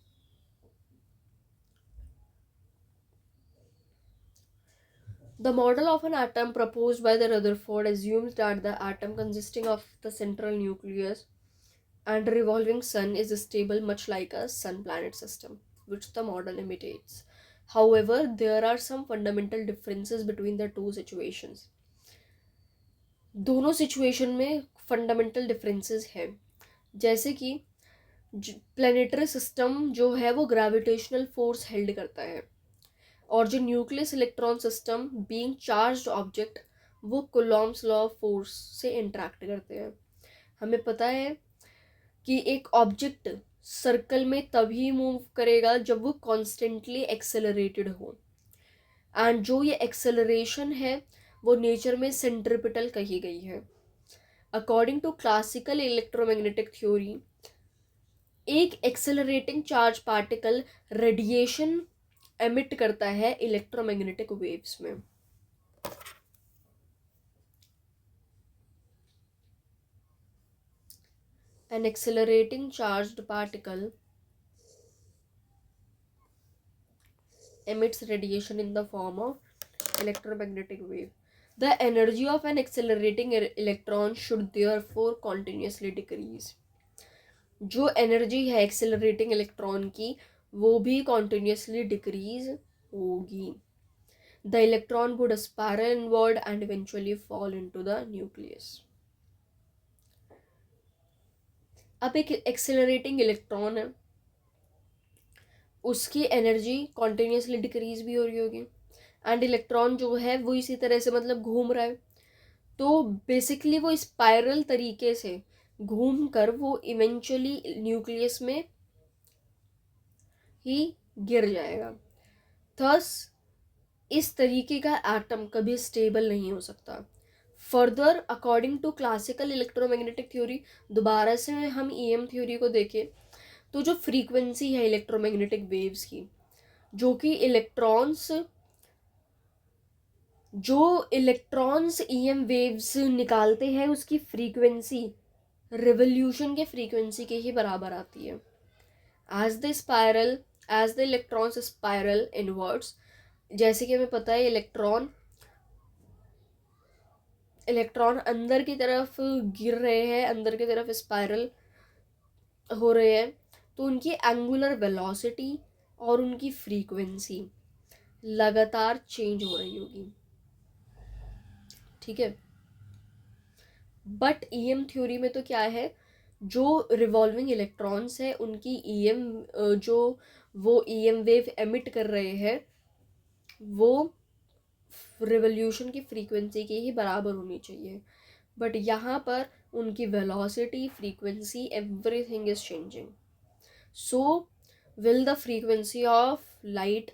The model of an atom proposed by the Rutherford assumes that the atom consisting of the central nucleus and revolving sun is stable, much like a sun-planet system, which the model imitates. However, there are some fundamental differences between the two situations. दोनों situation में fundamental differences है. जैसे कि planetary system जो है वो gravitational force held करता है और जो nucleus electron system being charged object वो कूलॉम्स लॉ ऑफ फोर्स से इंटरेक्ट करते हैं. हमें पता है कि एक ऑब्जेक्ट सर्कल में तभी मूव करेगा जब वो कॉन्स्टेंटली एक्सेलरेटेड हो. एंड जो ये एक्सेलरेशन है वो नेचर में सेंट्रिपिटल कही गई है. According to classical electromagnetic theory एक accelerating charge particle radiation emit करता है इलेक्ट्रोमैग्नेटिक वेव्स में. An accelerating charged particle emits radiation in the form of electromagnetic wave. The energy of an accelerating electron should therefore continuously decrease. जो energy है accelerating electron की वो भी continuously decrease होगी. The electron would spiral inward and eventually fall into the nucleus. अब एक accelerating electron है उसकी एनर्जी कॉन्टिन्यूसली डिक्रीज भी हो रही होगी एंड इलेक्ट्रॉन जो है वो इसी तरह से मतलब घूम रहा है. तो बेसिकली वो स्पाइरल तरीके से घूम कर वो इवेंचुअली न्यूक्लियस में ही गिर जाएगा. थस इस तरीके का एटम कभी स्टेबल नहीं हो सकता. Further according to classical electromagnetic theory, दोबारा से हम ईएम थ्योरी को देखें तो जो फ्रीक्वेंसी है इलेक्ट्रोमैग्नेटिक वेव्स की जो इलेक्ट्रॉन्स ईएम वेव्स निकालते हैं उसकी फ्रीक्वेंसी रिवोल्यूशन के फ्रीक्वेंसी के ही बराबर आती है. As the electrons spiral inwards, जैसे कि हमें पता है इलेक्ट्रॉन अंदर की तरफ गिर रहे हैं, अंदर की तरफ स्पाइरल हो रहे हैं, तो उनकी एंगुलर वेलोसिटी और उनकी फ्रीक्वेंसी लगातार चेंज हो रही होगी. ठीक है. बट ईएम थ्योरी में तो क्या है, जो रिवॉल्विंग इलेक्ट्रॉन्स है उनकी जो वो ईएम वेव एमिट कर रहे हैं वो रिवोल्यूशन की फ्रीक्वेंसी के ही बराबर होनी चाहिए. बट यहाँ पर उनकी velocity, frequency, everything is changing. So will the frequency of light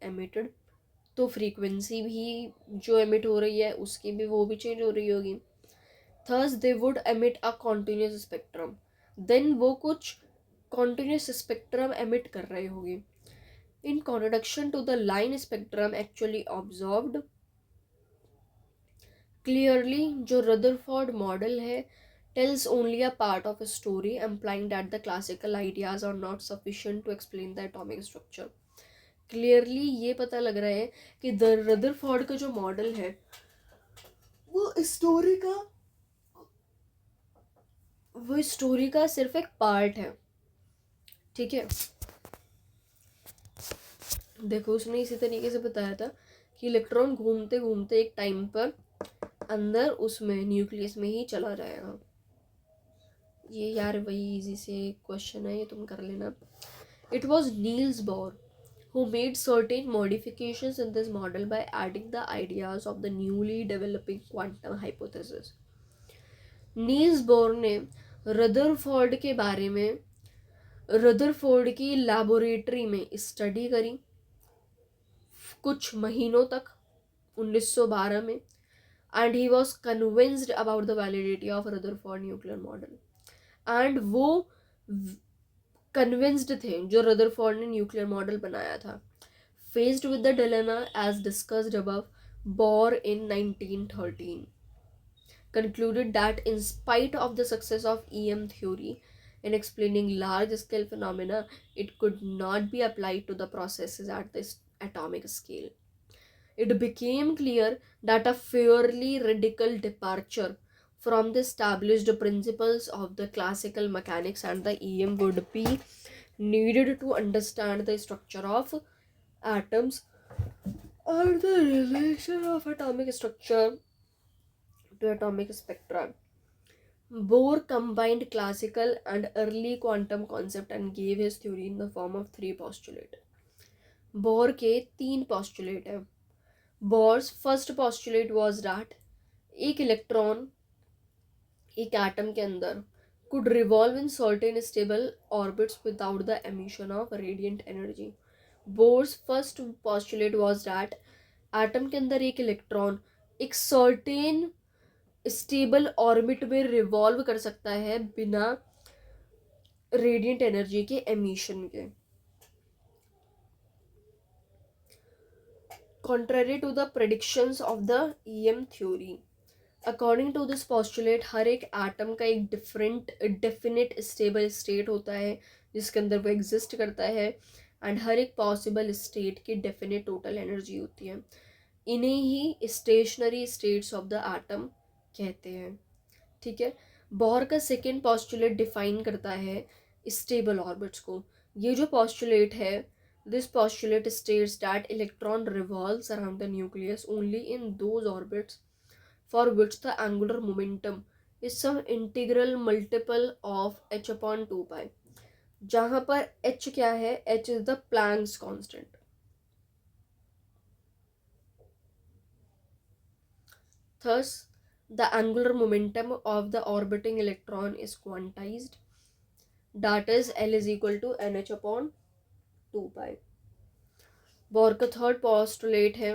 emitted, तो फ्रीक्वेंसी भी जो एमिट हो रही है उसकी भी वो भी चेंज हो रही होगी. Thus they would emit a continuous spectrum, then वो कुछ कॉन्टिन्यूस स्पेक्ट्रम एमिट कर रहे होंगे. In contradiction to the line spectrum actually observed. Clearly जो रदरफोर्ड मॉडल है tells only a part of a story, implying that the classical ideas are not sufficient to explain the atomic structure. Clearly ये पता लग रहा है कि the Rutherford का जो मॉडल है वो स्टोरी का सिर्फ एक पार्ट है. ठीक है. देखो उसने इसी तरीके से बताया था कि इलेक्ट्रॉन घूमते घूमते एक टाइम पर अंदर उसमें न्यूक्लियस में ही चला जाएगा। ये यार वही इजी से क्वेश्चन है, ये तुम कर लेना। It was Niels Bohr who made certain modifications in this model by adding the ideas of the newly developing quantum hypothesis. Niels Bohr ने रदरफोर्ड के बारे में, रदरफोर्ड की लैबोरेटरी में स्टडी करी कुछ महीनों तक 1912 में, and he was convinced about the validity of Rutherford nuclear model. And वो कन्विंस्ड थे जो रदरफोर्ड ने न्यूक्लियर मॉडल बनाया था। Faced with the dilemma as discussed above, Bohr in 1913 concluded that in spite of the success of EM theory in explaining large-scale phenomena, it could not be applied to the processes at this atomic scale. It became clear that a fairly radical departure from the established principles of the classical mechanics and the EM would be needed to understand the structure of atoms and the relation of atomic structure to atomic spectra. Bohr combined classical and early quantum concept and gave his theory in the form of three postulates. Bore के तीन postulate हैं. Bohr's first postulate was that एक electron एक atom के अंदर could revolve in certain stable orbits without the emission of radiant energy. Bohr's first postulate was that atom के अंदर एक इलेक्ट्रॉन एक सर्टेन स्टेबल ऑर्बिट में रिवॉल्व कर सकता है बिना रेडिएंट एनर्जी के एमिशन के। Contrary to the predictions of the EM theory, according to this postulate, हर एक एटम का एक डिफरेंट डेफिनेट स्टेबल स्टेट होता है जिसके अंदर वो एग्जिस्ट करता है, एंड हर एक पॉसिबल स्टेट की डेफिनेट टोटल एनर्जी होती है। इन्हें ही stationary states of the atom कहते हैं। ठीक है, बोर का सेकेंड पॉस्टुलेट डिफाइन करता है स्टेबल ऑर्बिट्स को। ये जो पॉस्टुलेट है, this postulate states that electron revolves around the nucleus only in those orbits for which the angular momentum is some integral multiple of h/2π, जहाँ पर h क्या है, h is the Planck's constant. Thus, the angular momentum of the orbiting electron is quantized, that is L is equal to nh/2π. Bore का third postulate है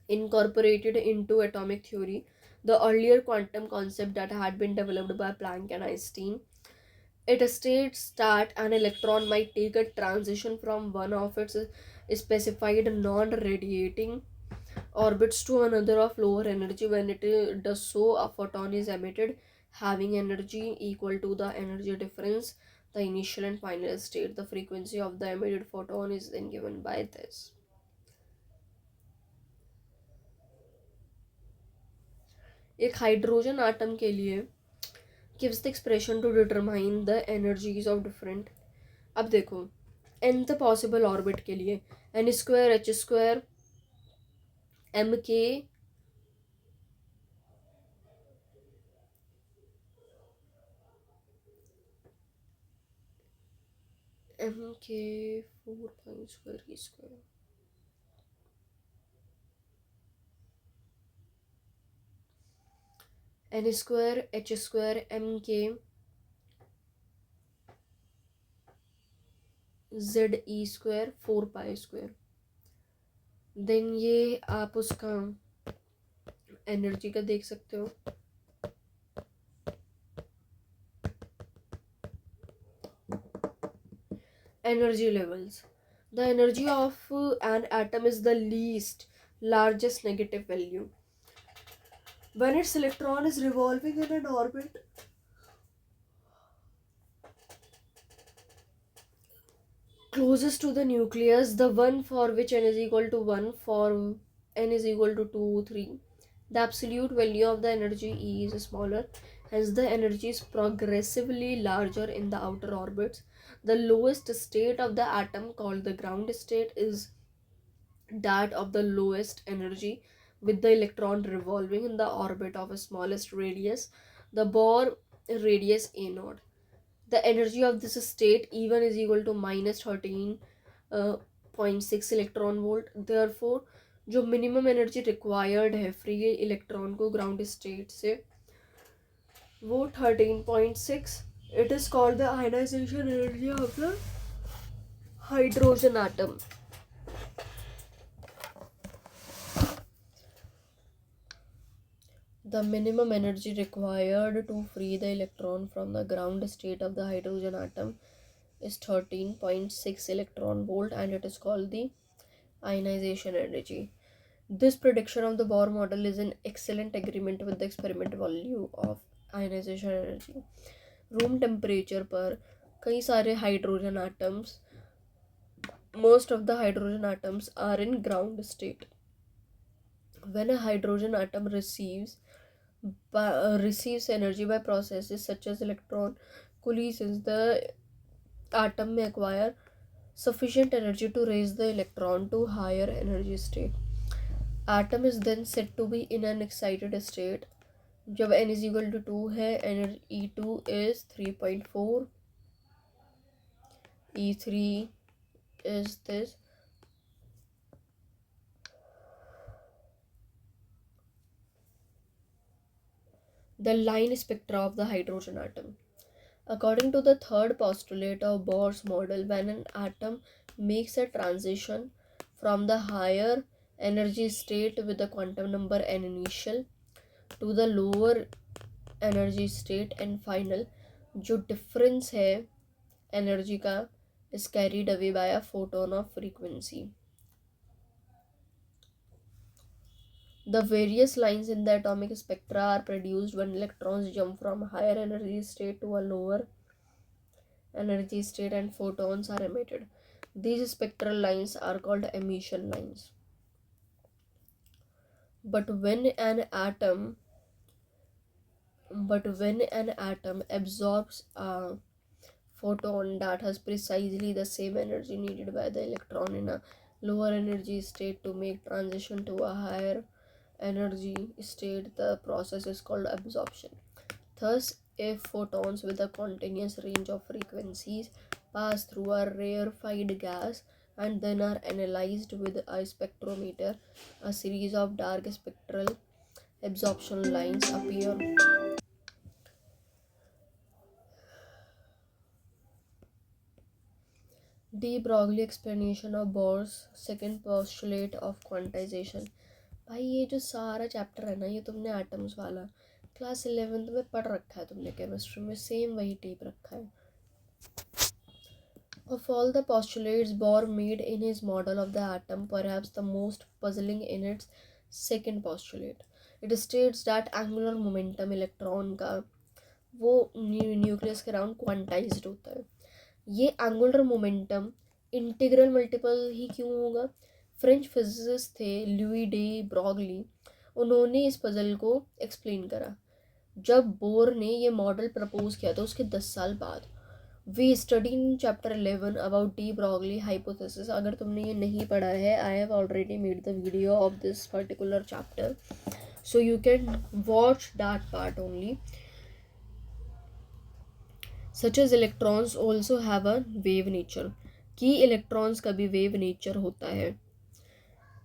incorporated into atomic theory, the earlier quantum concept that had been developed by Planck and Einstein. It states that an electron might take a transition from one of its specified non-radiating orbits to another of lower energy. When it does so, a photon is emitted having energy equal to the energy difference, the initial and final state. The frequency of the emitted photon is then given by this. एक hydrogen atom के लिए gives the expression to determine the energies of different. अब देखो nth possible orbit के लिए n square h square mk mk 4 pi square e square n square h square mk z e square 4 pi square। Then ये आप उसका energy का देख सकते हो। Energy levels, the energy of an atom is the least largest negative value when its electron is revolving in an orbit closest to the nucleus, the one for which n is equal to 1, for n is equal to 2, 3, the absolute value of the energy E is smaller, hence the energy is progressively larger in the outer orbits. The lowest state of the atom, called the ground state, is that of the lowest energy, with the electron revolving in the orbit of a smallest radius, the Bohr radius a naught. The energy of this state even is equal to minus 13.6 electron volt. Therefore जो minimum energy required है free electron को ground state से, वो 13.6. It is called the ionisation energy of the hydrogen atom. The minimum energy required to free the electron from the ground state of the hydrogen atom is 13.6 electron volt, and it is called the ionization energy. This prediction of the Bohr model is in excellent agreement with the experimental value of ionization energy. Room temperature पर कई सारे hydrogen atoms, most of the hydrogen atoms are in ground state. When a hydrogen atom receives energy by processes such as electron collisions, the atom may acquire sufficient energy to raise the electron to higher energy state. Atom is then said to be in an excited state. जब n is equal to 2 है, E2 is 3.4, E3 is this. The line spectra of the hydrogen atom. According to the third postulate of Bohr's model, when an atom makes a transition from the higher energy state with the quantum number n initial to the lower energy state and final, जो difference है energy का is carried away by a photon of frequency. The various lines in the atomic spectra are produced when electrons jump from higher energy state to a lower energy state and photons are emitted. These spectral lines are called emission lines. But when an atom absorbs a photon that has precisely the same energy needed by the electron in a lower energy state to make transition to a higher energy state, the process is called absorption. Thus, if photons with a continuous range of frequencies pass through a rarefied gas and then are analyzed with a spectrometer, a series of dark spectral absorption lines appear. De Broglie explanation of Bohr's second postulate of quantization. भाई ये जो सारा chapter है ना, ये तुमने atoms वाला class 11th में पढ़ रखा है तुमने केमिस्ट्री में, सेम वही टेप रखा है. Of all the postulates Bohr made in his model of the atom, perhaps the most puzzling in its second postulate. It states that angular momentum electron का वो न्यूक्लियस के अराउंड क्वांटाइज्ड होता है. ये angular momentum integral multiple ही क्यों होगा? French physicist थे Louis day Broglie, उन्होंने इस पजल को एक्सप्लेन करा. जब बोर ने ये मॉडल प्रपोज किया था उसके 10 साल बाद. We study in chapter 11 about de Broglie hypothesis. अगर तुमने ये नहीं पढ़ा है, I have already made the video of this particular chapter, so you can watch that part only. Such as electrons also have a wave nature, कि electrons का भी wave nature होता है.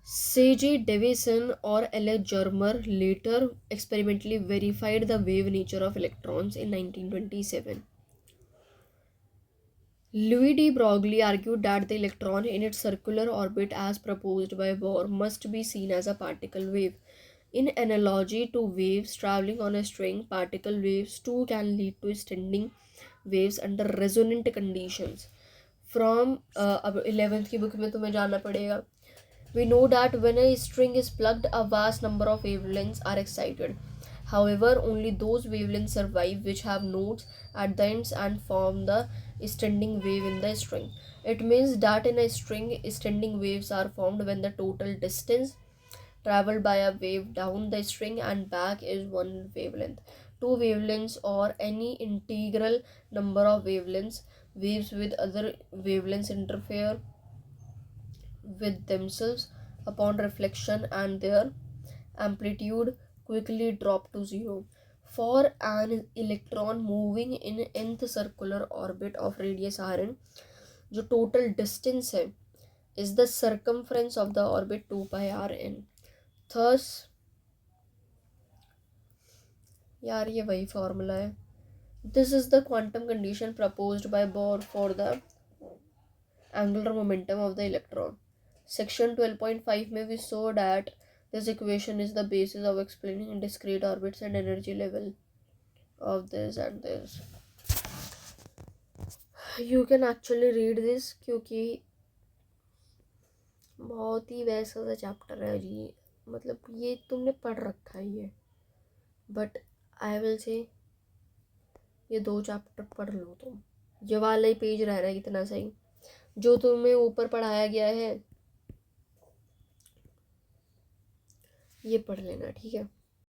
C.J. Davison और L.H. Germer later experimentally verified the wave nature of electrons in 1927. Louis de Broglie argued that the electron in its circular orbit as proposed by Bohr must be seen as a particle wave. In analogy to waves traveling on a string, particle waves too can lead to standing waves under resonant conditions. From अब 11th की book में तुम्हें जाना पड़ेगा. We know that when a string is plucked, a vast number of wavelengths are excited. However, only those wavelengths survive which have nodes at the ends and form the standing wave in the string. It means that in a string, standing waves are formed when the total distance traveled by a wave down the string and back is one wavelength. Two wavelengths or any integral number of wavelengths waves with other wavelengths interfere with themselves upon reflection and their amplitude quickly drop to zero. For an electron moving in nth circular orbit of radius Rn, जो total distance है is the circumference of the orbit 2 pi Rn. Thus यार ये वही formula है. This is the quantum condition proposed by Bohr for the angular momentum of the electron. Section 12.5 में we saw that this equation is the basis of explaining discrete orbits and energy level of this and this. You can actually read this क्योंकि बहुत ही वैसा सा chapter है जी. मतलब ये तुमने पढ़ रखा है ये, बट आई विल से ये 2 चैप्टर पढ़ लो तुम. ये वाला ही पेज रह रहा है कितना सही. जो तुम्हें ऊपर पढ़ाया गया है ये पढ़ लेना, ठीक है.